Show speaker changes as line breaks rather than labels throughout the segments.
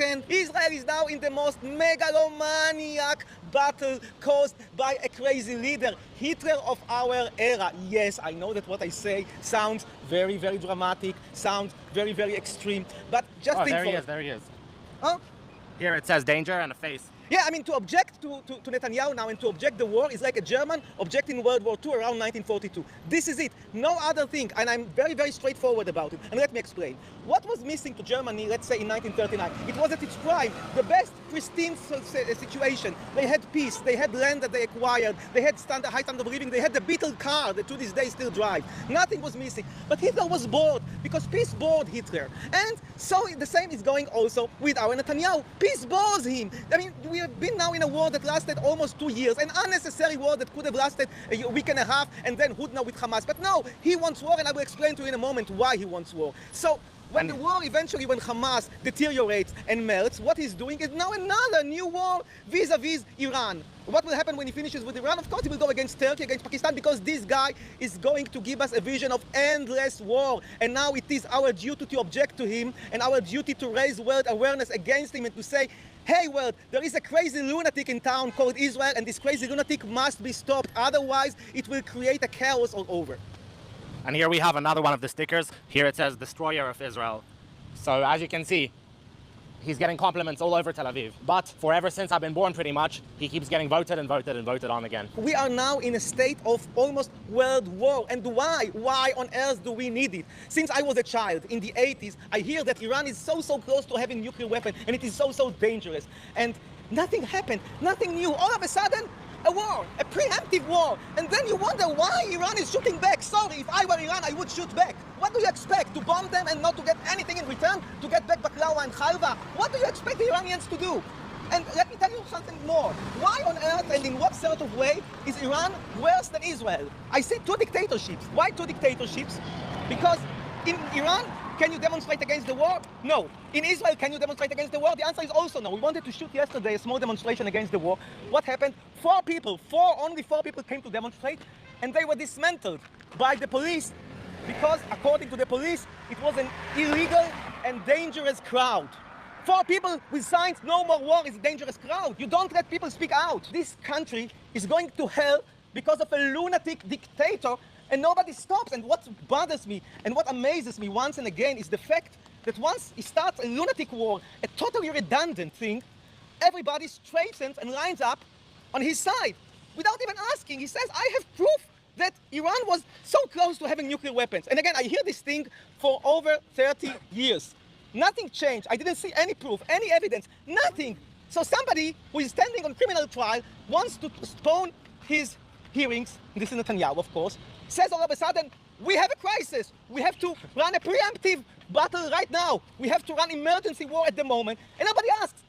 Second, Israel is now in the most megalomaniac battle caused by a crazy leader, Hitler of our era. Yes, I know that what I say sounds very, very dramatic, sounds very, very extreme, but just think
there
for
he
it.
is, there he is.
Huh?
Here it says danger and a face.
Yeah, I mean, to object to Netanyahu now and to object the war is like a German objecting World War II around 1942. This is it. No other thing. And I'm very, very straightforward about it. And let me explain. What was missing to Germany, let's say, in 1939? It was at its prime, the best pristine situation. They had peace. They had land that they acquired. They had high standard of living. They had the Beetle car that to this day still drive. Nothing was missing. But Hitler was bored because peace bored Hitler. And so the same is going also with our Netanyahu. Peace bores him. I mean, we have been now in a war that lasted almost 2 years, an unnecessary war that could have lasted a week and a half, and then YAHUD1 with Hamas. But no, he wants war, and I will explain to you in a moment why he wants war. So when the war eventually, when Hamas deteriorates and melts, what he's doing is now another new war vis-a-vis Iran. What will happen when he finishes with Iran? Of course, he will go against Turkey, against Pakistan, because this guy is going to give us a vision of endless war. And now it is our duty to object to him and our duty to raise world awareness against him and to say, hey world, there is a crazy lunatic in town called Israel, and this crazy lunatic must be stopped. Otherwise, it will create a chaos all over.
And here we have another one of the stickers. Here it says destroyer of Israel. So as you can see, he's getting compliments all over Tel Aviv. But for ever since I've been born, pretty much, he keeps getting voted and voted and voted on again.
We are now in a state of almost world war. And why? Why on earth do we need it? Since I was a child in the 80s, I hear that Iran is so close to having nuclear weapon, and it is so dangerous. And nothing happened, nothing new. All of a sudden, a war, a preemptive war. And then you wonder why Iran is shooting back. Sorry, if I were Iran, I would shoot back. What do you expect? To bomb them and not to get anything in return? To get back baklava and halva? What do you expect the Iranians to do? And let me tell you something more. Why on earth and in what sort of way is Iran worse than Israel? I see two dictatorships. Why two dictatorships? Because in Iran, can you demonstrate against the war? No. In Israel, can you demonstrate against the war? The answer is also no. We wanted to shoot yesterday a small demonstration against the war. What happened? Only four people came to demonstrate, and they were dismantled by the police because, according to the police, it was an illegal and dangerous crowd. 4 people with signs, no more war is a dangerous crowd. You don't let people speak out. This country is going to hell because of a lunatic dictator, and nobody stops. And what bothers me and what amazes me once and again is the fact that once he starts a lunatic war, a totally redundant thing, everybody straightens and lines up on his side without even asking. He says, I have proof that Iran was so close to having nuclear weapons. And again, I hear this thing for over 30 years. Nothing changed. I didn't see any proof, any evidence, nothing. So somebody who is standing on criminal trial wants to postpone his hearings, this is Netanyahu, of course, says all of a sudden, we have a crisis. We have to run a preemptive battle right now. We have to run emergency war at the moment. And nobody asks.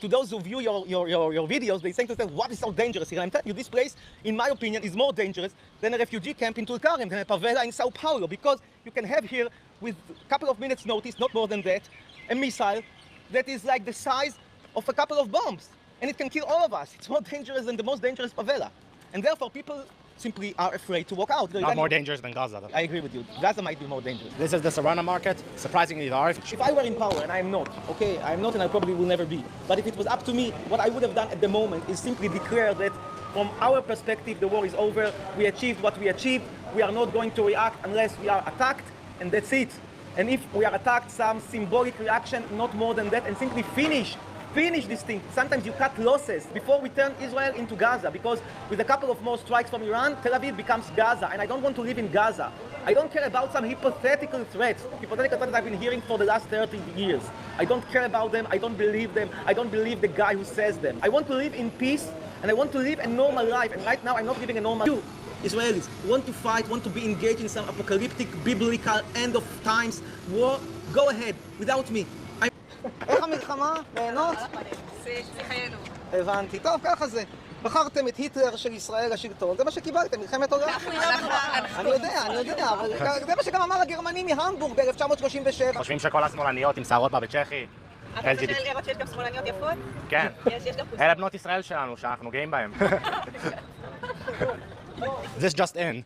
To those who view your videos, they say to themselves, what is so dangerous here? I'm telling you, this place, in my opinion, is more dangerous than a refugee camp in Tulkarem, than a favela in Sao Paulo, because you can have here, with a couple of minutes notice, not more than that, a missile that is like the size of a couple of bombs. And it can kill all of us. It's more dangerous than the most dangerous favela. And therefore, people simply are afraid to walk out.
Not more dangerous than Gaza, though.
I agree with you. Gaza might be more dangerous.
This is the Sarana market, surprisingly large.
If I were in power, and I'm not, okay, I'm not and I probably will never be, but if it was up to me, what I would have done at the moment is simply declare that from our perspective, the war is over, we achieved what we achieved, we are not going to react unless we are attacked, and that's it. And if we are attacked, some symbolic reaction, not more than that, and simply finish this thing. Sometimes you cut losses before we turn Israel into Gaza, because with a couple of more strikes from Iran, Tel Aviv becomes Gaza, and I don't want to live in Gaza. I don't care about some hypothetical threats that I've been hearing for the last 30 years. I don't care about them, I don't believe them, I don't believe the guy who says them. I want to live in peace, and I want to live a normal life, and right now I'm not living a normal life. You, Israelis, want to fight, want to be engaged in some apocalyptic, biblical, end of times war, go ahead, without me. איך המלחמה? נהנות?
לחיינו.
הבנתי. טוב, ככה זה. בחרתם את היטלר של ישראל לשלטון, זה מה שקיבלתם, מלחמת עולם. אני יודע, אבל זה מה שגם אמר הגרמני מהמבורג ב-1937.
חושבים שכל השמאלניות עם שערות בה בצ'כי.
אתה רוצה לראות שיש גם שמאלניות יפות?
כן.
יש גם...
אלה בנות ישראל שלנו, שאנחנו גאים בהם. This just in.